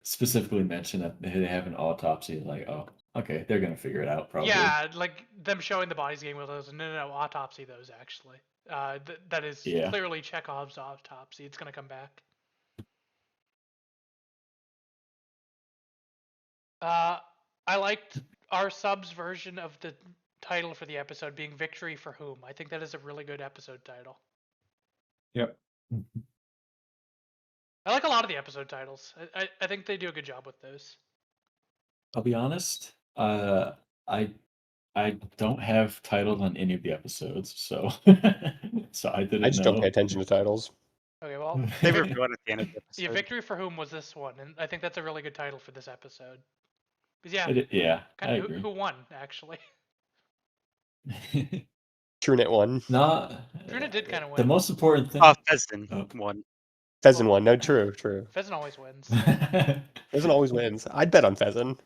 specifically mention that they have an autopsy, like, oh, okay, they're gonna figure it out probably. Yeah, like them showing the bodies getting with those. No, autopsy those actually. That is clearly Chekhov's autopsy. It's gonna come back. I liked our sub's version of the title for the episode being "Victory for Whom." I think that is a really good episode title. Yep. I like a lot of the episode titles. I think they do a good job with those. I'll be honest. I don't have titles on any of the episodes, so so I didn't I just don't pay know. attention to titles. Okay, well, They reveal it at the end of the episode. yeah, "Victory for Whom" was this one, and I think that's a really good title for this episode. Because yeah, Yeah, I kind of agree. who won actually. Trunet won. Not Trunet did kind of win. the most important thing. Pheasant won. Pheasant won. No, true. Pheasant always wins. Pheasant always wins. I'd bet on Pheasant.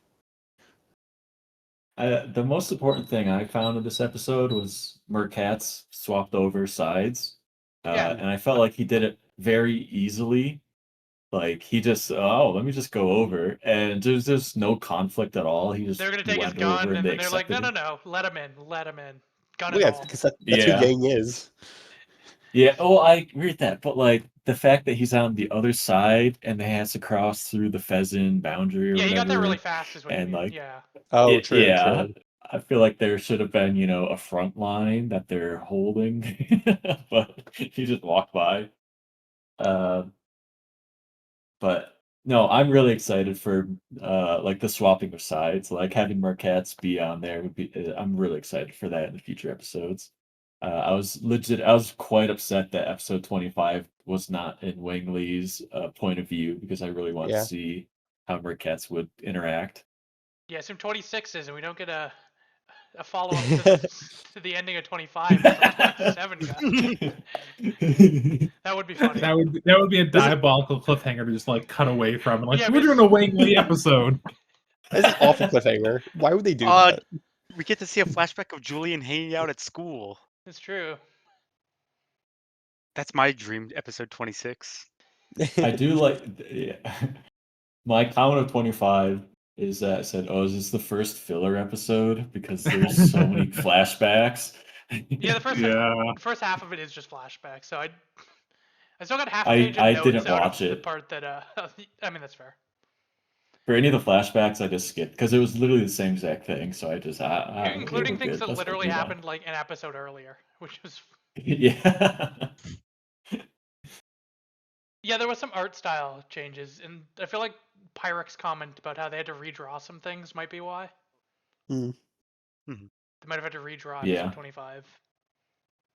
The most important thing I found in this episode was Mercat's swapped over sides. Yeah. And I felt like he did it very easily. Like he just, oh, let me just go over, and there's just no conflict at all. He just They're gonna take his went gun, over and they then they're like, accepted no, it. let him in. Gun Well, and yeah, all. because that's Yeah. who Yang is. Yeah, oh, I agree with that, but like the fact that he's on the other side and they has to cross through the pheasant boundary or Yeah, he got there whatever, really fast, is what you and mean. like, Yeah. Oh, true. yeah, I feel like there should have been, a front line that they're holding, but he just walked by. But no, I'm really excited for like the swapping of sides, like having Marquette's be on there would be. I'm really excited for that in the future episodes. I was quite upset that episode 25 was not in Wang Li's point of view because I really want Yeah. to see how Marquette's would interact. Yeah, so 26 is, and we don't get a follow up to the ending of 25 until 27 guys. That would be funny. That would be a diabolical cliffhanger to just like cut away from. And, like, Yeah, we're doing a Wang Li episode. That's an awful cliffhanger. Why would they do that? We get to see a flashback of Julian hanging out at school. It's true. That's my dream episode 26. I do like. Yeah. My comment of 25 is that it said, "Oh, is this the first filler episode?" Because there's so many flashbacks. Yeah, the first half of it is just flashbacks. So I still got half a page of I notes didn't out watch of the it. part that I mean, that's fair. For any of the flashbacks, I just skipped because it was literally the same exact thing. So I just, Including we're things good. that Let's literally move on. happened like an episode earlier, which was Yeah. yeah, there was some art style changes, and I feel like Pyrex comment about how they had to redraw some things might be why. Hmm. They might have had to redraw Yeah. episode 25.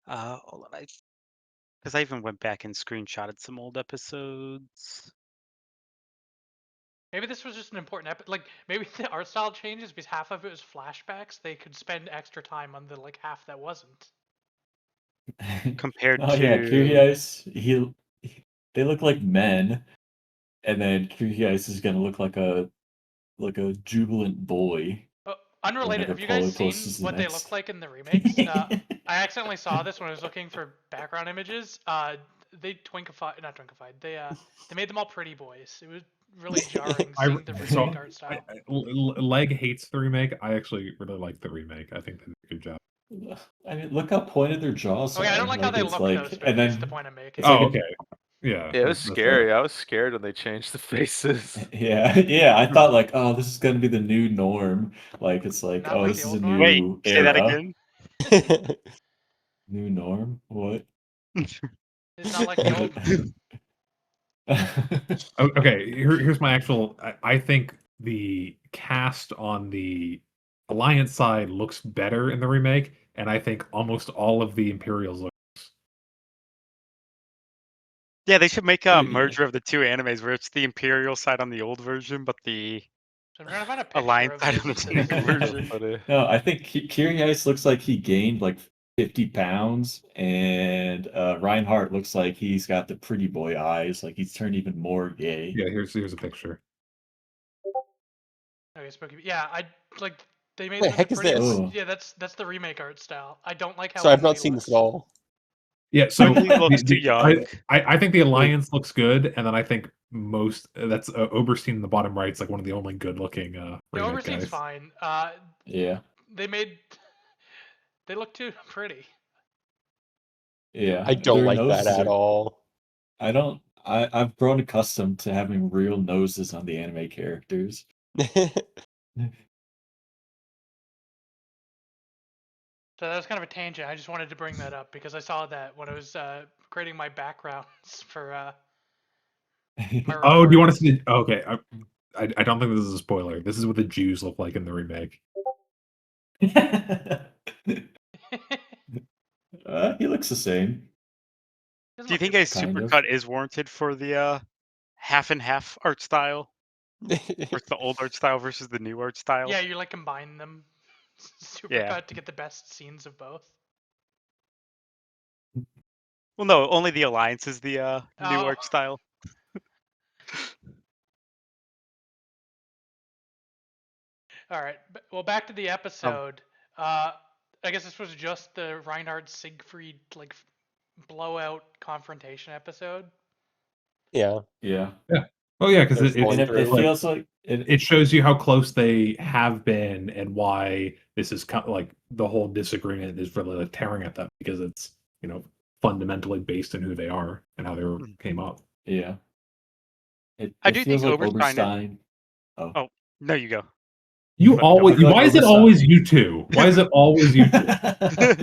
Hold on, because I even went back and screenshotted some old episodes. Maybe this was just an important like maybe the art style changes because half of it was flashbacks. They could spend extra time on the like half that wasn't. Compared Oh to yeah, Curious. They look like men, and then Curious is gonna look like a jubilant boy. Unrelated, whenever have you guys Polo seen posts the what they next. look like in the remakes? I accidentally saw this when I was looking for background images. They not twinkified. They made them all pretty boys. It was really jarring seeing the remake art style. Leg hates the remake. I actually really like the remake. I think they did a good job. I mean, look how pointed their jaws are. Okay, I don't like how they it's look like, though. and That's then the point I'm making. it's like Oh, a- okay. Yeah. Yeah, it was that's scary. I was scared when they changed the faces. yeah. I thought like, oh, this is gonna be the new norm. Like it's like, Not oh, like this the is a old norm? new Wait, say that era. again. New norm? What? It's not like the old man. Okay, here's my actual. I think the cast on the Alliance side looks better in the remake, and I think almost all of the Imperials look. Yeah, they should make a Yeah. merger of the two animes where it's the Imperial side on the old version, but the So I'm trying to find a picture Alliance of side this on the to new send. version. Funny. No, I think Kiriakis looks like he gained like 50 pounds, and Reinhardt looks like he's got the pretty boy eyes, like he's turned even more gay. Yeah, here's a picture. Okay, Spooky. Yeah, I like they made What them the heck into is pretty. this? Oh. Yeah, that's the remake art style. I don't like how. So I've not Wembley seen this looks. at all. Yeah, so Wembley looks too young. I think the Alliance looks good, and then I think most that's Oberstein in the bottom right is like one of the only good looking No, remake Oversee's guys. fine. Yeah, They look too pretty. yeah. I don't Their like that noses at are. all. I've grown accustomed to having real noses on the anime characters. So that was kind of a tangent. I just wanted to bring that up because I saw that when I was creating my backgrounds for my Oh, do you want to recordings. see? Okay, I don't think this is a spoiler. This is what the Jews look like in the remake. He looks the same. Doesn't Do you look think too a bad. Kind of. supercut is warranted for the half and half art style? Or it's the old art style versus the new art style? Yeah, you like combine them, supercut Yeah. to get the best scenes of both. Well, no, only the Alliance is the new Oh. art style. All right. Well, back to the episode. I guess this was just the Reinhard Siegfried like blowout confrontation episode. Yeah. Yeah. Oh yeah, because They're it, falling And it through. feels like it shows you how close they have been and why this is like the whole disagreement is really like tearing at them because it's fundamentally based in who they are and how they came up. Yeah. I It do feels think like Oberstein. Oberstein. Oh, no, you go. You But always I feel like why is it Oberstein- always you two? Why is it always you two? I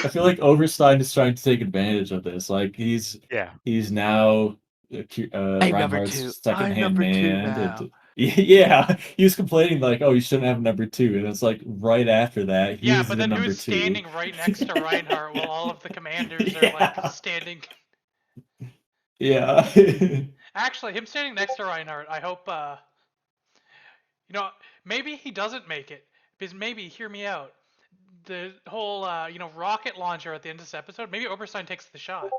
feel like Oberstein is trying to take advantage of this. Like he's Yeah. now I'm number Reinhardt's two. secondhand I'm number two man. now. Yeah, he was complaining like, "Oh, you shouldn't have number two," and it's like right after that, Yeah, he's but the then number who's two. standing right next to Reinhardt while all of the commanders are like Yeah. standing? Yeah. Actually, him standing next to Reinhardt, I hope maybe he doesn't make it because maybe hear me out. The whole rocket launcher at the end of this episode, maybe Oberstein takes the shot.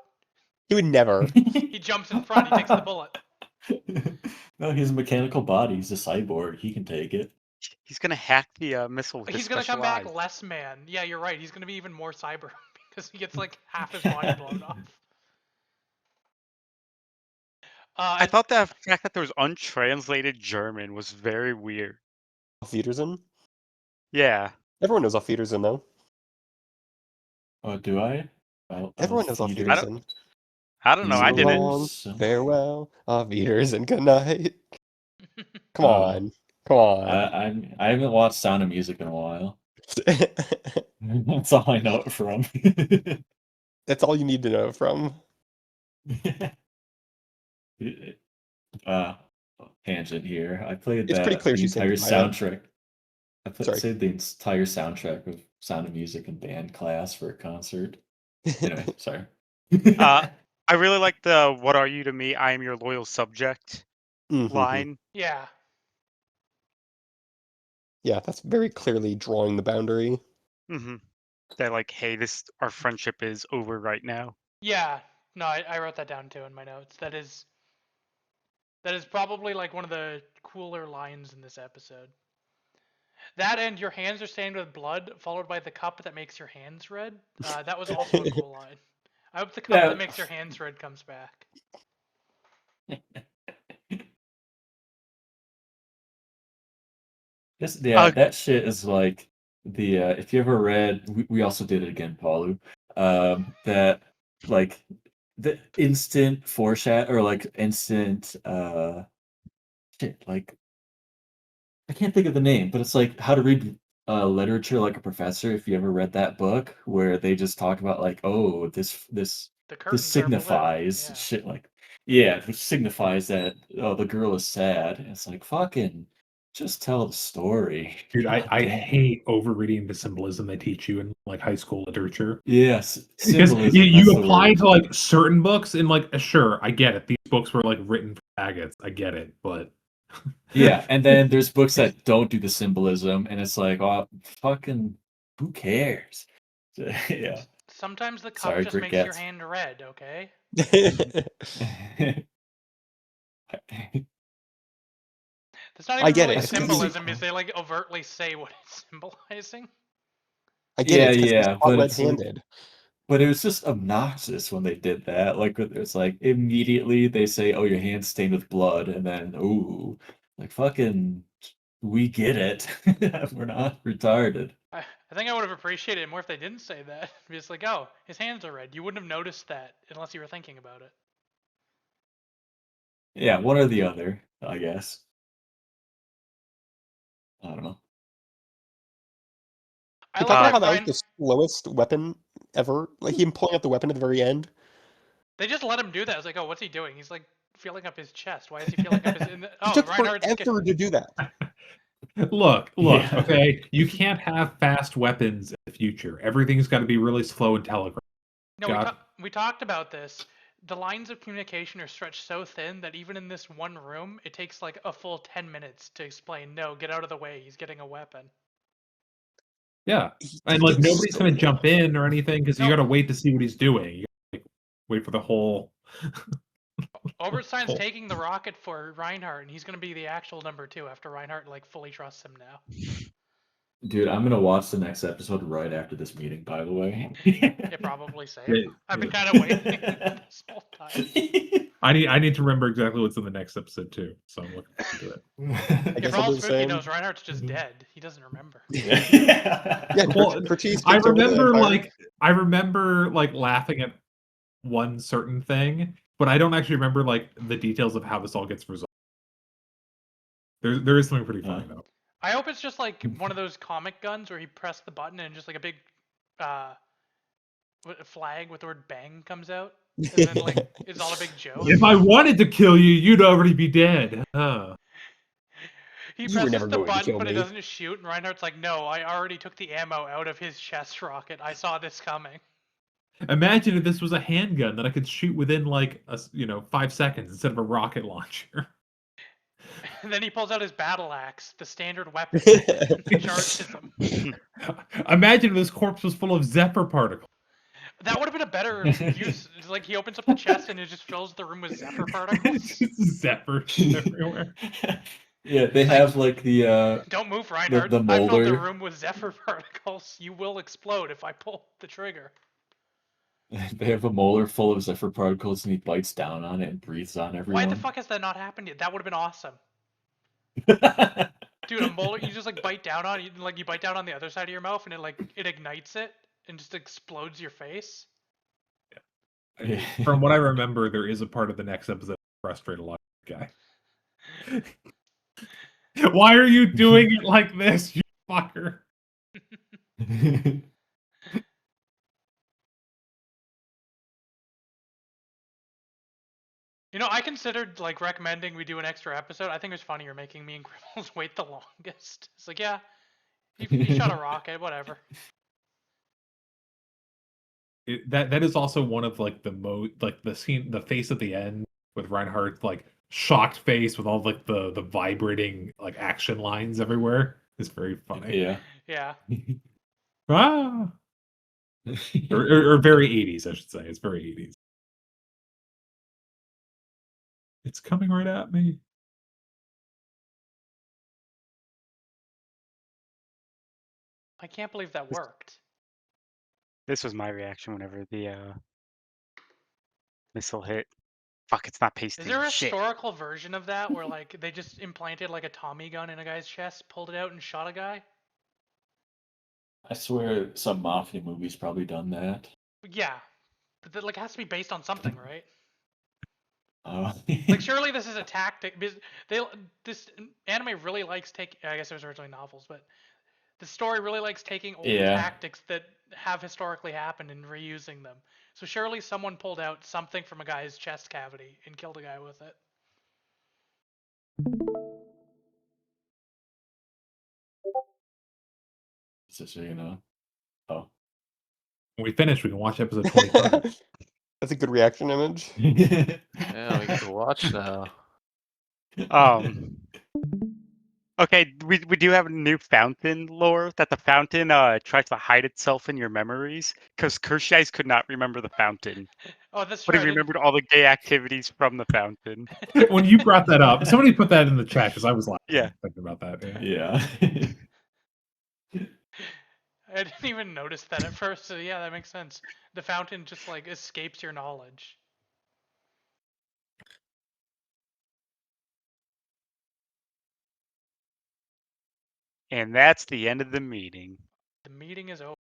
He would never. He jumps in front, he takes the bullet. No, he's a mechanical body. He's a cyborg. He can take it. He's gonna hack the missile with He's his gonna come special back eyes. less man. Yeah, you're right. He's gonna be even more cyber because he gets like half his body blown off. I thought the fact that there was untranslated German was very weird. Auf Wiedersehen? Yeah. Everyone knows Auf Wiedersehen, though. Oh, do I? Everyone knows Auf Feeder. Wiedersehen. I don't know. I So didn't. long, So- farewell, Auf Wiedersehen, good night. Come Oh. on. Come on. I haven't watched Sound of Music in a while. That's all I know it from. That's all you need to know from. Tangent here. I played It's pretty clear the she's saying entire goodbye, though. soundtrack. I Sorry. played the entire soundtrack of Sound of Music in band class for a concert. Anyway, sorry. I really like the "What are you to me? I am your loyal subject" Mhm. line. Yeah. Yeah, that's very clearly drawing the boundary. Mm-hmm. They're like, "Hey, our friendship is over right now." Yeah. No, I wrote that down too in my notes. That is probably like one of the cooler lines in this episode. That and your hands are stained with blood, followed by the cup that makes your hands red. That was also a cool line. I hope the cup Yeah. that makes your hands red comes back. That shit is like the if you ever read, we also did it again, Paulu. That like the instant foreshadow or like instant shit, like I can't think of the name, but it's like how to read Literature Like a Professor, if you ever read that book, where they just talk about like, oh, this The curtains signifies are blue. Yeah. shit like, yeah, which signifies that the girl is sad. And it's like fucking just tell the story. Dude, God I damn. hate overreading the symbolism they teach you in like high school literature. Yes, Because symbolism. you that's the apply word. to like certain books and like sure, I get it. These books were like written for faggots. I get it, but Yeah, and then there's books that don't do the symbolism, and it's like, oh, fucking, who cares? Yeah. Sometimes the cup Sorry, just makes your crickets. hand red, okay? That's not I even get really it. It's 'cause he's- symbolism, is they like overtly say what it's symbolizing. I get it. Yeah, It's because he's yeah, caught but it's like, red-handed. but it was just obnoxious when they did that. Like it's like immediately they say, "Oh, your hand's stained with blood," and then ooh, like fucking, we get it. We're not retarded. I think I would have appreciated it more if they didn't say that. It's like, oh, his hands are red. You wouldn't have noticed that unless you were thinking about it. Yeah, one or the other, I guess. I don't know. I We like talked about that how that was Ryan. the slowest weapon ever. Like him pulling out the weapon at the very end. They just let him do that. I was like, oh, what's he doing? He's like feeling up his chest. Why is he feeling up his? It Oh, took Reinhardt's. forever to do that. look, Yeah. okay. You can't have fast weapons in the future. Everything's got to be really slow and telegraphed. No, God. we talked about this. The lines of communication are stretched so thin that even in this one room, it takes like a full 10 minutes to explain, no, get out of the way, he's getting a weapon. Yeah, He and did like it nobody's so gonna well. jump in or anything because you No. got to wait to see what he's doing. You gotta, like, wait for the whole. Oberstein's whole- taking the rocket for Reinhardt, and he's going to be the actual number 2 after Reinhardt like fully trusts him now. Dude, I'm gonna watch the next episode right after this meeting, by the way. Yeah, probably same. Yeah, I've been yeah. kind of waiting this whole time. I need to remember exactly what's in the next episode too, so I'm looking forward to it. I Yeah, guess for I'll all do the Spooky same. knows, Reinhardt's just dead. He doesn't remember. Yeah, Well, Kerchief's I takes over the remember empire. I remember like laughing at one certain thing, but I don't actually remember like the details of how this all gets resolved. There is something pretty funny though. I hope it's just like one of those comic guns where he pressed the button and just like a big flag with the word bang comes out. And then like it's all a big joke. If I wanted to kill you, you'd already be dead. He You were presses never the going to button, kill but it me. doesn't shoot, and Reinhardt's like, no, I already took the ammo out of his chest rocket. I saw this coming. Imagine if this was a handgun that I could shoot within like 5 seconds instead of a rocket launcher. And then he pulls out his battle axe, the standard weapon, and charges him. Imagine if this corpse was full of Zephyr particles. That would have been a better use. It's like he opens up the chest and it just fills the room with Zephyr particles. Zephyr everywhere. Yeah, they have like the Don't move, Reinhardt. the I filled the molder. room with Zephyr particles. You will explode if I pull the trigger. They have a molar full of Zephyr particles, and he bites down on it and breathes on everyone. Why the fuck has that not happened yet? That would have been awesome. Dude, a molar, you just like bite down on it, like you bite down on the other side of your mouth and it ignites it and just explodes your face. From what I remember, there is a part of the next episode that frustrate a lot of guy. Why are you doing it like this, you fucker? You know, I considered like recommending we do an extra episode. I think it was funnier making me and Grimmels wait the longest. It's like, yeah, he shot a rocket, whatever. That is also one of like the scene, the face at the end with Reinhardt like shocked face with all like the vibrating like action lines everywhere is very funny. Yeah. Yeah. Ah! or very 80s, I should say. It's very 80s. It's coming right at me. I can't believe that worked. This was my reaction whenever the missile hit. Fuck, it's not pasting. Is there a Shit. historical version of that where like they just implanted like a Tommy gun in a guy's chest, pulled it out, and shot a guy? I swear some mafia movie's probably done that. Yeah, but that like has to be based on something, right? Oh. Like surely this is a tactic because this anime really likes I guess it was originally novels, but The story really likes taking old Yeah. tactics that have historically happened and reusing them. So surely someone pulled out something from a guy's chest cavity and killed a guy with it. Is this gonna? Oh. When we finish, we can watch episode 25. That's a good reaction image. Yeah, we get to watch now. Okay, we do have a new fountain lore that the fountain tries to hide itself in your memories because Kershais could not remember the fountain, Oh, that's but true. he remembered all the gay activities from the fountain. When you brought that up, somebody put that in the chat because I was laughing Yeah. thinking about that. Yeah. Yeah. I didn't even notice that at first. So yeah, that makes sense. The fountain just like escapes your knowledge. And that's the end of the meeting. The meeting is over.